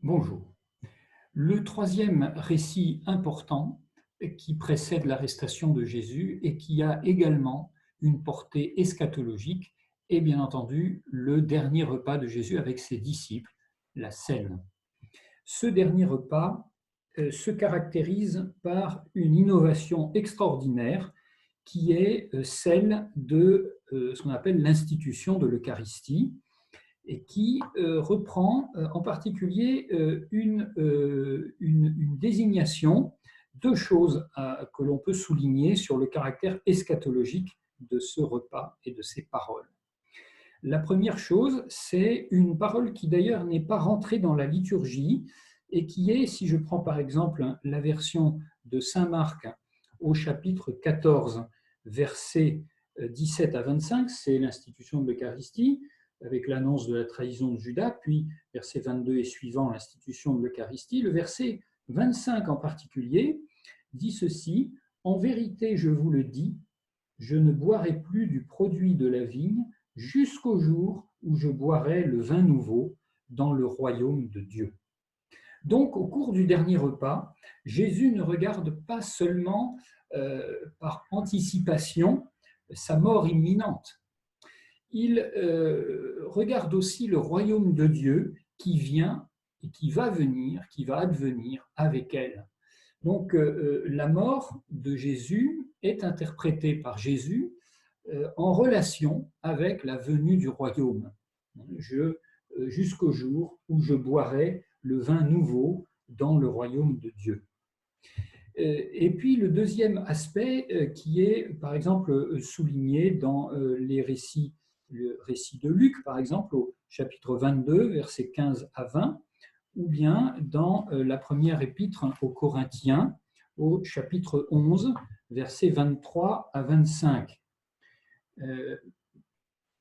Bonjour. Le troisième récit important qui précède l'arrestation de Jésus et qui a également une portée eschatologique est bien entendu le dernier repas de Jésus avec ses disciples, la scène. Ce dernier repas se caractérise par une innovation extraordinaire qui est celle de ce qu'on appelle l'institution de l'Eucharistie, et qui reprend en particulier une désignation, deux choses que l'on peut souligner sur le caractère eschatologique de ce repas et de ces paroles. La première chose, c'est une parole qui d'ailleurs n'est pas rentrée dans la liturgie et qui est, si je prends par exemple la version de saint Marc au chapitre 14, versets 17 à 25, c'est l'institution de l'Eucharistie, avec l'annonce de la trahison de Judas, puis verset 22 et suivant, l'institution de l'Eucharistie. Le verset 25 en particulier dit ceci: « En vérité, je vous le dis, je ne boirai plus du produit de la vigne jusqu'au jour où je boirai le vin nouveau dans le royaume de Dieu. » Donc, au cours du dernier repas, Jésus ne regarde pas seulement par anticipation sa mort imminente. Il regarde aussi le royaume de Dieu qui vient et qui va venir, qui va advenir avec elle. Donc, la mort de Jésus est interprétée par Jésus en relation avec la venue du royaume. Jusqu'au jour où je boirai le vin nouveau dans le royaume de Dieu. Et puis le deuxième aspect qui est par exemple souligné dans les récits, le récit de Luc par exemple au chapitre 22 versets 15 à 20, ou bien dans la première épître aux Corinthiens au chapitre 11 versets 23 à 25.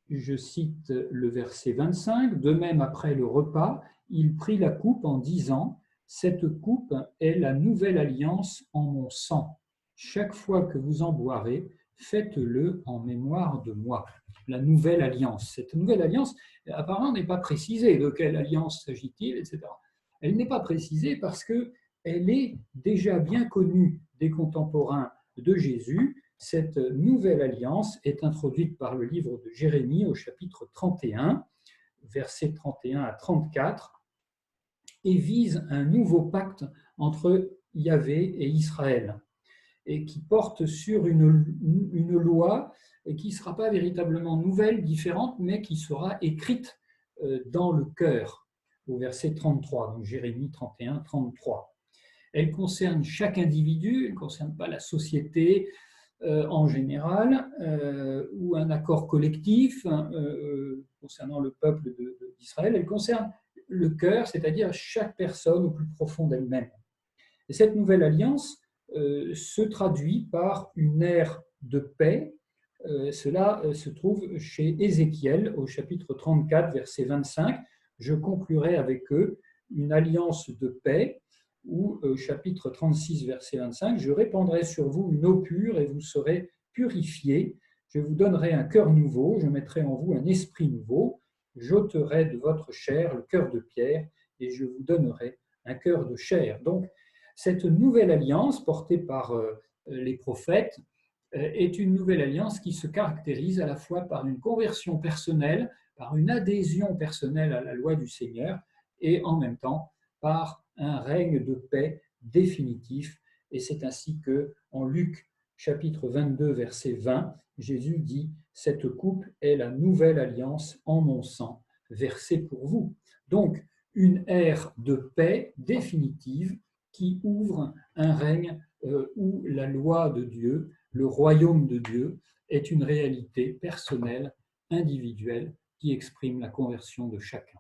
Je cite le verset 25, « De même après le repas, il prit la coupe en disant : Cette coupe est la nouvelle alliance en mon sang. Chaque fois que vous en boirez, faites-le en mémoire de moi. » La nouvelle alliance. Cette nouvelle alliance, apparemment, n'est pas précisée. De quelle alliance s'agit-il, etc. Elle n'est pas précisée parce qu'elle est déjà bien connue des contemporains de Jésus. Cette nouvelle alliance est introduite par le livre de Jérémie au chapitre 31, versets 31 à 34, et vise un nouveau pacte entre Yahvé et Israël, et qui porte sur une loi qui ne sera pas véritablement nouvelle, différente, mais qui sera écrite dans le cœur, au verset 33, donc Jérémie 31, 33. Elle concerne chaque individu, elle ne concerne pas la société en général, ou un accord collectif concernant le peuple d'Israël. Elle concerne le cœur, c'est-à-dire chaque personne au plus profond d'elle-même. Et cette nouvelle alliance se traduit par une ère de paix. Cela se trouve chez Ézéchiel au chapitre 34, verset 25. Je conclurai avec eux une alliance de paix, ou chapitre 36, verset 25, « Je répandrai sur vous une eau pure et vous serez purifiés. Je vous donnerai un cœur nouveau, je mettrai en vous un esprit nouveau. J'ôterai de votre chair le cœur de pierre et je vous donnerai un cœur de chair. » Donc, cette nouvelle alliance portée par les prophètes est une nouvelle alliance qui se caractérise à la fois par une conversion personnelle, par une adhésion personnelle à la loi du Seigneur et en même temps par un règne de paix définitif. Et c'est ainsi que, en Luc chapitre 22, verset 20, Jésus dit « Cette coupe est la nouvelle alliance en mon sang, versée pour vous. » Donc, une ère de paix définitive qui ouvre un règne où la loi de Dieu, le royaume de Dieu, est une réalité personnelle, individuelle, qui exprime la conversion de chacun.